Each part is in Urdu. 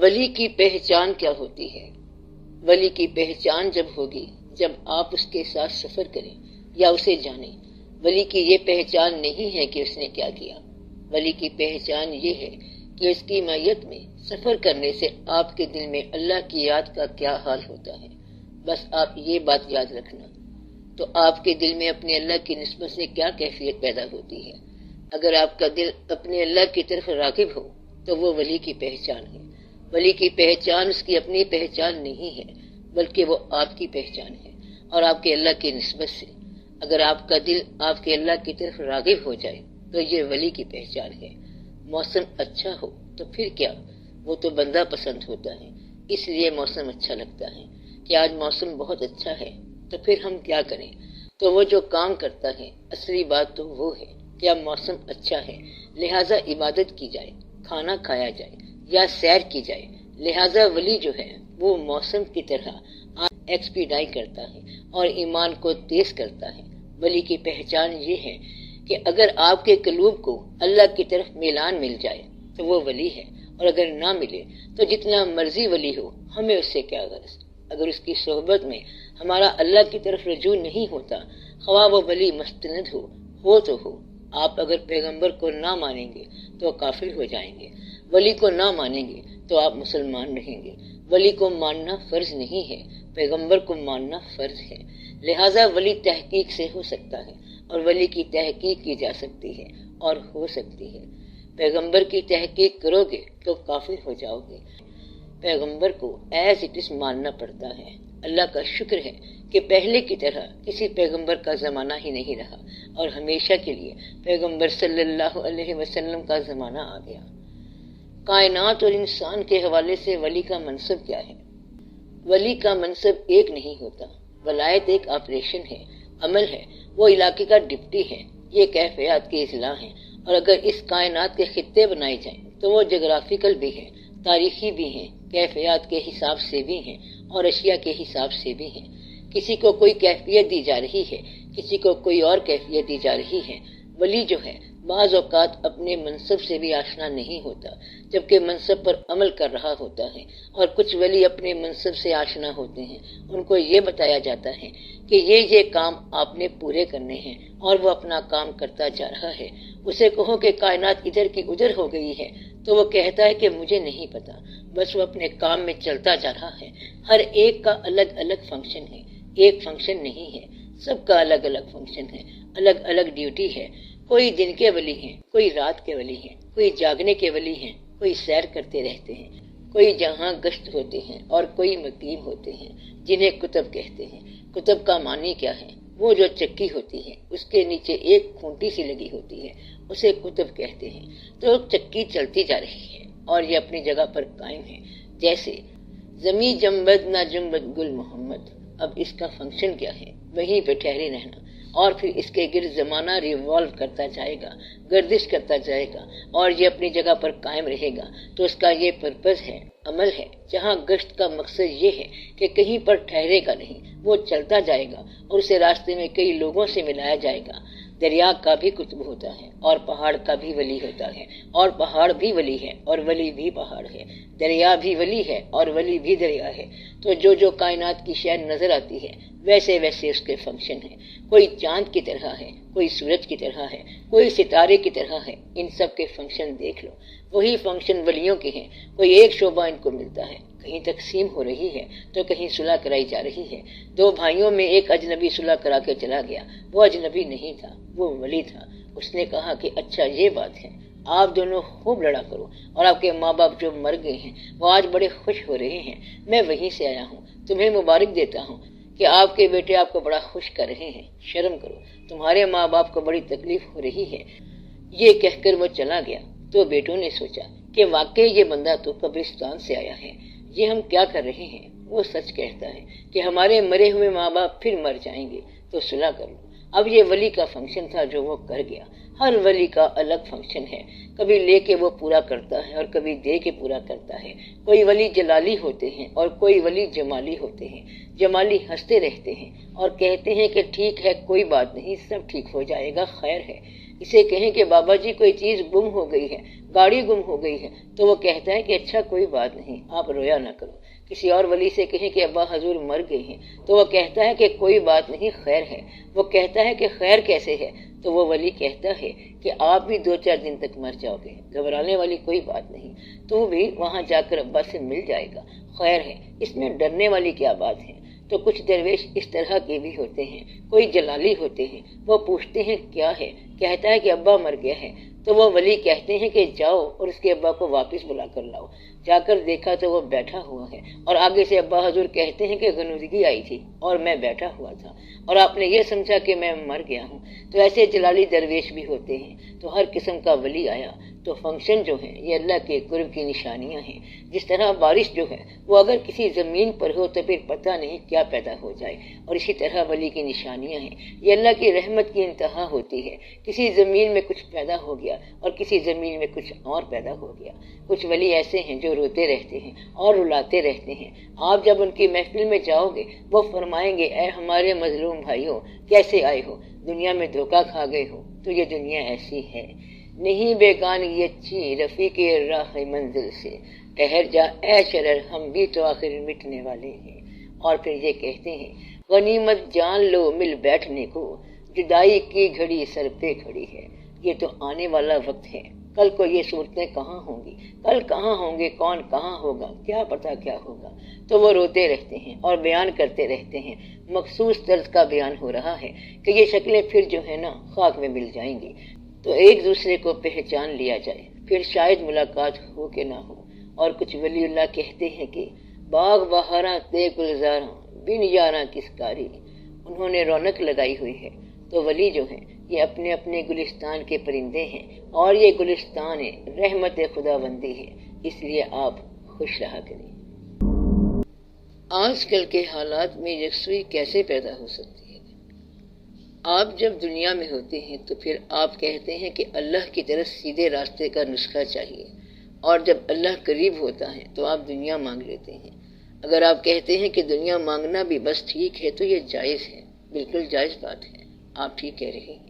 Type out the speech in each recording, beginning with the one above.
ولی کی پہچان کیا ہوتی ہے؟ ولی کی پہچان جب ہوگی جب آپ اس کے ساتھ سفر کریں یا اسے جانیں۔ ولی کی یہ پہچان نہیں ہے کہ اس نے کیا کیا، ولی کی پہچان یہ ہے کہ اس کی معیت میں سفر کرنے سے آپ کے دل میں اللہ کی یاد کا کیا حال ہوتا ہے۔ بس آپ یہ بات یاد رکھنا، تو آپ کے دل میں اپنے اللہ کی نسبت سے کیا کیفیت پیدا ہوتی ہے۔ اگر آپ کا دل اپنے اللہ کی طرف راغب ہو تو وہ ولی کی پہچان ہے۔ ولی کی پہچان اس کی اپنی پہچان نہیں ہے، بلکہ وہ آپ کی پہچان ہے اور آپ کے اللہ کی نسبت سے۔ اگر آپ کا دل آپ کے اللہ کی طرف راغب ہو جائے تو یہ ولی کی پہچان ہے۔ موسم اچھا ہو تو پھر کیا، وہ تو بندہ پسند ہوتا ہے، اس لیے موسم اچھا لگتا ہے کہ آج موسم بہت اچھا ہے تو پھر ہم کیا کریں۔ تو وہ جو کام کرتا ہے، اصلی بات تو وہ ہے کہ اب موسم اچھا ہے، لہٰذا عبادت کی جائے، کھانا کھایا جائے یا سیر کی جائے۔ لہٰذا ولی جو ہے وہ موسم کی طرح ایکسپیڈائی کرتا ہے اور ایمان کو تیز کرتا ہے۔ ولی کی پہچان یہ ہے کہ اگر آپ کے قلوب کو اللہ کی طرف میلان مل جائے تو وہ ولی ہے، اور اگر نہ ملے تو جتنا مرضی ولی ہو، ہمیں اس سے کیا غرض۔ اگر اس کی صحبت میں ہمارا اللہ کی طرف رجوع نہیں ہوتا، خواہ وہ ولی مستند ہو تو ہو۔ آپ اگر پیغمبر کو نہ مانیں گے تو کافر ہو جائیں گے، ولی کو نہ مانیں گے تو آپ مسلمان رہیں گے۔ ولی کو ماننا فرض نہیں ہے، پیغمبر کو ماننا فرض ہے۔ لہٰذا ولی تحقیق سے ہو سکتا ہے، اور ولی کی تحقیق کی جا سکتی ہے اور ہو سکتی ہے۔ پیغمبر کی تحقیق کرو گے تو کافر ہو جاؤ گے۔ پیغمبر کو ایز اٹ از ماننا پڑتا ہے۔ اللہ کا شکر ہے کہ پہلے کی طرح کسی پیغمبر کا زمانہ ہی نہیں رہا، اور ہمیشہ کے لیے پیغمبر صلی اللہ علیہ وسلم کا زمانہ آ گیا۔ کائنات اور انسان کے حوالے سے ولی کا منصب کیا ہے؟ ولی کا منصب ایک نہیں ہوتا۔ ولایت ایک آپریشن ہے، عمل ہے، وہ علاقے کا ڈپٹی ہے، یہ کیفیات کی اضلاع ہے۔ اور اگر اس کائنات کے خطے بنائے جائیں تو وہ جغرافیکل بھی ہیں، تاریخی بھی ہیں، کیفیات کے حساب سے بھی ہیں اور اشیاء کے حساب سے بھی ہیں۔ کسی کو کوئی کیفیت دی جا رہی ہے، کسی کو کوئی اور کیفیت دی جا رہی ہے۔ ولی جو ہے بعض اوقات اپنے منصب سے بھی آشنا نہیں ہوتا جبکہ منصب پر عمل کر رہا ہوتا ہے، اور کچھ ولی اپنے منصب سے آشنا ہوتے ہیں، ان کو یہ بتایا جاتا ہے کہ یہ کام آپ نے پورے کرنے ہیں، اور وہ اپنا کام کرتا جا رہا ہے۔ اسے کہو کہ کائنات ادھر کی ادھر ہو گئی ہے تو وہ کہتا ہے کہ مجھے نہیں پتا، بس وہ اپنے کام میں چلتا جا رہا ہے۔ ہر ایک کا الگ الگ فنکشن ہے، ایک فنکشن نہیں ہے، سب کا الگ الگ فنکشن ہے، الگ الگ ڈیوٹی ہے۔ کوئی دن کے ولی ہیں، کوئی رات کے ولی ہیں، کوئی جاگنے کے ولی ہیں، کوئی سیر کرتے رہتے ہیں، کوئی جہاں گشت ہوتے ہیں اور کوئی مقیم ہوتے ہیں، جنہیں کتب کہتے ہیں۔ کتب کا معنی کیا ہے؟ وہ جو چکی ہوتی ہے، اس کے نیچے ایک کھونٹی سی لگی ہوتی ہے، اسے کتب کہتے ہیں۔ تو چکی چلتی جا رہی ہے اور یہ اپنی جگہ پر قائم ہے، جیسے زمیں جنبد نہ جنبد گل محمد۔ اب اس کا فنکشن کیا ہے؟ وہیں پہ ٹھہرے رہنا، اور پھر اس کے گرد زمانہ ریوالو کرتا جائے گا، گردش کرتا جائے گا، اور یہ اپنی جگہ پر قائم رہے گا۔ تو اس کا یہ پرپز ہے، عمل ہے۔ جہاں گشت کا مقصد یہ ہے کہ کہیں پر ٹھہرے گا نہیں، وہ چلتا جائے گا اور اسے راستے میں کئی لوگوں سے ملایا جائے گا۔ دریا کا بھی قطب ہوتا ہے اور پہاڑ کا بھی ولی ہوتا ہے، اور پہاڑ بھی ولی ہے اور ولی بھی پہاڑ ہے، دریا بھی ولی ہے اور ولی بھی دریا ہے۔ تو جو کائنات کی شے نظر آتی ہے ویسے ویسے اس کے فنکشن ہیں۔ کوئی چاند کی طرح ہے، کوئی سورج کی طرح ہے، کوئی ستارے کی طرح ہے۔ ان سب کے فنکشن دیکھ لو، وہی فنکشن ولیوں کے ہیں۔ کوئی ایک شعبہ ان کو ملتا ہے، کہیں تقسیم ہو رہی ہے تو کہیں صلح کرائی جا رہی ہے۔ دو بھائیوں میں ایک اجنبی صلح کرا کے چلا گیا، وہ اجنبی نہیں تھا، وہ ولی تھا۔ اس نے کہا کہ اچھا یہ بات ہے، آپ دونوں خوب لڑا کرو، اور آپ کے ماں باپ جو مر گئے ہیں وہ آج بڑے خوش ہو رہے ہیں، میں وہیں سے آیا ہوں، تمہیں مبارک دیتا ہوں کہ آپ کے بیٹے آپ کو بڑا خوش کر رہے ہیں۔ شرم کرو، تمہارے ماں باپ کو بڑی تکلیف ہو رہی ہے۔ یہ کہہ کر وہ چلا گیا تو بیٹوں نے سوچا کہ واقعی یہ بندہ تو قبرستان سے آیا ہے، یہ ہم کیا کر رہے ہیں؟ وہ سچ کہتا ہے کہ ہمارے مرے ہوئے ماں باپ پھر مر جائیں گے، تو صلح کر لو۔ اب یہ ولی کا فنکشن تھا جو وہ کر گیا۔ ہر ولی کا الگ فنکشن ہے، کبھی لے کے وہ پورا کرتا ہے اور کبھی دے کے پورا کرتا ہے۔ کوئی ولی جلالی ہوتے ہیں اور کوئی ولی جمالی ہوتے ہیں۔ جمالی ہنستے رہتے ہیں اور کہتے ہیں کہ ٹھیک ہے، کوئی بات نہیں، سب ٹھیک ہو جائے گا، خیر ہے۔ اسے کہیں کہ بابا جی کوئی چیز گم ہو گئی ہے، گاڑی گم ہو گئی ہے، تو وہ کہتا ہے کہ اچھا کوئی بات نہیں، آپ رویا نہ کرو۔ کسی اور ولی سے کہیں کہ ابا حضور مر گئے ہیں، تو وہ کہتا ہے کہ کوئی بات نہیں، خیر ہے۔ وہ کہتا ہے کہ خیر کیسے ہے، تو وہ ولی کہتا ہے کہ آپ بھی 2-4 دن تک مر جاؤ گے، گھبرانے والی کوئی بات نہیں، تو بھی وہاں جا کر ابا سے مل جائے گا، خیر ہے، اس میں ڈرنے والی کیا بات ہے۔ تو کچھ درویش اس طرح کے بھی ہوتے ہیں، کوئی جلالی ہوتے ہیں، وہ پوچھتے ہیں کیا ہے، کہتا ہے کہ ابا مر گیا ہے، تو وہ ولی کہتے ہیں کہ جاؤ اور اس کے ابا کو واپس بلا کر لاؤ۔ جا کر دیکھا تو وہ بیٹھا ہوا ہے اور آگے سے ابا حضور کہتے ہیں کہ غنودگی آئی تھی اور میں بیٹھا ہوا تھا اور آپ نے یہ سمجھا کہ میں مر گیا ہوں۔ تو ایسے جلالی درویش بھی ہوتے ہیں۔ تو ہر قسم کا ولی آیا تو فنکشن جو ہے یہ اللہ کے قرب کی نشانیاں ہیں۔ جس طرح بارش جو ہے وہ اگر کسی زمین پر ہو تو پھر پتہ نہیں کیا پیدا ہو جائے، اور اسی طرح ولی کی نشانیاں ہیں، یہ اللہ کی رحمت کی انتہا ہوتی ہے۔ کسی زمین میں کچھ پیدا ہو گیا اور کسی زمین میں کچھ اور پیدا ہو گیا۔ کچھ ولی ایسے ہیں جو روتے رہتے ہیں اور رلاتے رہتے ہیں۔ آپ جب ان کی محفل میں جاؤ گے وہ فرمائیں گے اے ہمارے مظلوم بھائیوں، کیسے آئے ہو، دنیا میں دھوکہ کھا گئے ہو، تو یہ دنیا ایسی ہے، نہیں بیگانگی اچھی رفیق راہ منزل سے، ٹھہر جا اے شرر، ہم بھی تو آخر مٹنے والے ہیں۔ اور پھر یہ کہتے ہیں غنیمت جان لو مل بیٹھنے کو، جدائی کی گھڑی سر پہ کھڑی ہے، یہ تو آنے والا وقت ہے، کل کو یہ صورتیں کہاں ہوں گی، کل کہاں ہوں گے، کون کہاں ہوگا، کیا پتا کیا ہوگا۔ تو وہ روتے رہتے ہیں اور بیان کرتے رہتے ہیں، مخصوص طرز کا بیان ہو رہا ہے کہ یہ شکلیں پھر جو ہے نا خاک میں مل جائیں گی، تو ایک دوسرے کو پہچان لیا جائے، پھر شاید ملاقات ہو کہ نہ ہو۔ اور کچھ ولی اللہ کہتے ہیں کہ باغ بہاراں تے گلزاراں بن یاراں کس کاری، انہوں نے رونق لگائی ہوئی ہے۔ تو ولی جو ہیں یہ اپنے اپنے گلستان کے پرندے ہیں، اور یہ گلستان رحمت خدا بندی ہے، اس لیے آپ خوش رہا کریں۔ آج کل کے حالات میں یکسوئی کیسے پیدا ہو سکتی ہے؟ آپ جب دنیا میں ہوتے ہیں تو پھر آپ کہتے ہیں کہ اللہ کی طرف سیدھے راستے کا نسخہ چاہیے، اور جب اللہ قریب ہوتا ہے تو آپ دنیا مانگ لیتے ہیں۔ اگر آپ کہتے ہیں کہ دنیا مانگنا بھی بس ٹھیک ہے تو یہ جائز ہے، بالکل جائز بات ہے، آپ ٹھیک کہہ رہے ہیں۔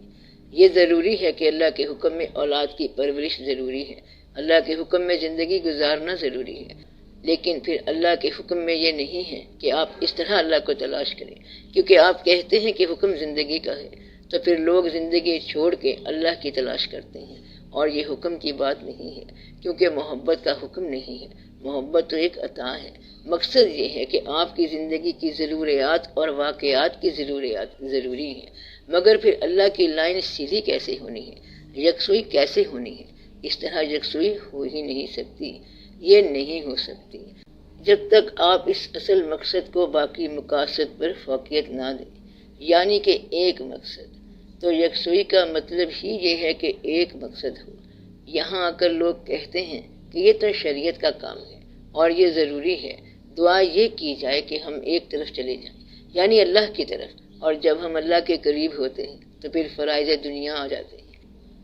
یہ ضروری ہے کہ اللہ کے حکم میں اولاد کی پرورش ضروری ہے، اللہ کے حکم میں زندگی گزارنا ضروری ہے، لیکن پھر اللہ کے حکم میں یہ نہیں ہے کہ آپ اس طرح اللہ کو تلاش کریں، کیونکہ آپ کہتے ہیں کہ حکم زندگی کا ہے، تو پھر لوگ زندگی چھوڑ کے اللہ کی تلاش کرتے ہیں، اور یہ حکم کی بات نہیں ہے، کیونکہ محبت کا حکم نہیں ہے، محبت تو ایک عطا ہے۔ مقصد یہ ہے کہ آپ کی زندگی کی ضروریات اور واقعات کی ضروریات ضروری ہیں، مگر پھر اللہ کی لائن سیدھی کیسے ہونی ہے، یکسوئی کیسے ہونی ہے؟ اس طرح یکسوئی ہو ہی نہیں سکتی، یہ نہیں ہو سکتی جب تک آپ اس اصل مقصد کو باقی مقاصد پر فوقیت نہ دیں، یعنی کہ ایک مقصد۔ تو یکسوئی کا مطلب ہی یہ ہے کہ ایک مقصد ہو۔ یہاں آ کر لوگ کہتے ہیں کہ یہ تو شریعت کا کام ہے اور یہ ضروری ہے، دعا یہ کی جائے کہ ہم ایک طرف چلے جائیں، یعنی اللہ کی طرف، اور جب ہم اللہ کے قریب ہوتے ہیں تو پھر فرائض دنیا آ جاتے ہیں۔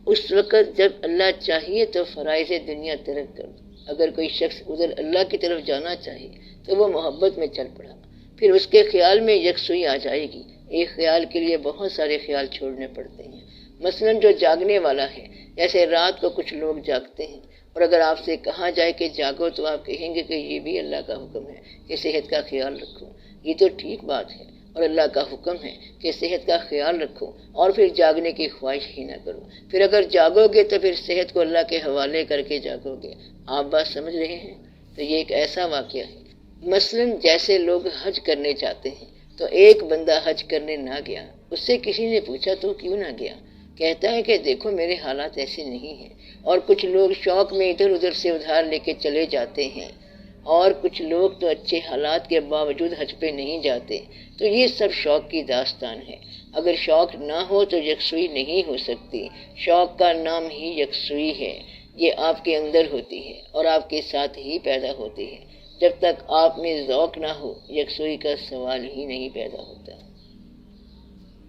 اس وقت جب اللہ چاہیے تو فرائض دنیا ترک کر دو۔ اگر کوئی شخص ادھر اللہ کی طرف جانا چاہے تو وہ محبت میں چل پڑا، پھر اس کے خیال میں یکسوئی آ جائے گی۔ ایک خیال کے لیے بہت سارے خیال چھوڑنے پڑتے ہیں، مثلاً جو جاگنے والا ہے، جیسے رات کو کچھ لوگ جاگتے ہیں، اور اگر آپ سے کہا جائے کہ جاگو تو آپ کہیں گے کہ یہ بھی اللہ کا حکم ہے کہ صحت کا خیال رکھو، یہ تو ٹھیک بات ہے، اور اللہ کا حکم ہے کہ صحت کا خیال رکھو اور پھر جاگنے کی خواہش ہی نہ کرو۔ پھر اگر جاگو گے تو پھر صحت کو اللہ کے حوالے کر کے جاگو گے۔ آپ بات سمجھ رہے ہیں؟ تو یہ ایک ایسا واقعہ ہے، مثلاً جیسے لوگ حج کرنے جاتے ہیں تو ایک بندہ حج کرنے نہ گیا، اس سے کسی نے پوچھا تو کیوں نہ گیا؟ کہتا ہے کہ دیکھو میرے حالات ایسے نہیں ہیں، اور کچھ لوگ شوق میں ادھر ادھر سے ادھار لے کے چلے جاتے ہیں، اور کچھ لوگ تو اچھے حالات کے باوجود حج پہ نہیں جاتے۔ تو یہ سب شوق کی داستان ہے۔ اگر شوق نہ ہو تو یکسوئی نہیں ہو سکتی۔ شوق کا نام ہی یکسوئی ہے، یہ آپ کے اندر ہوتی ہے اور آپ کے ساتھ ہی پیدا ہوتی ہے۔ جب تک آپ میں ذوق نہ ہو، یکسوئی کا سوال ہی نہیں پیدا ہوتا۔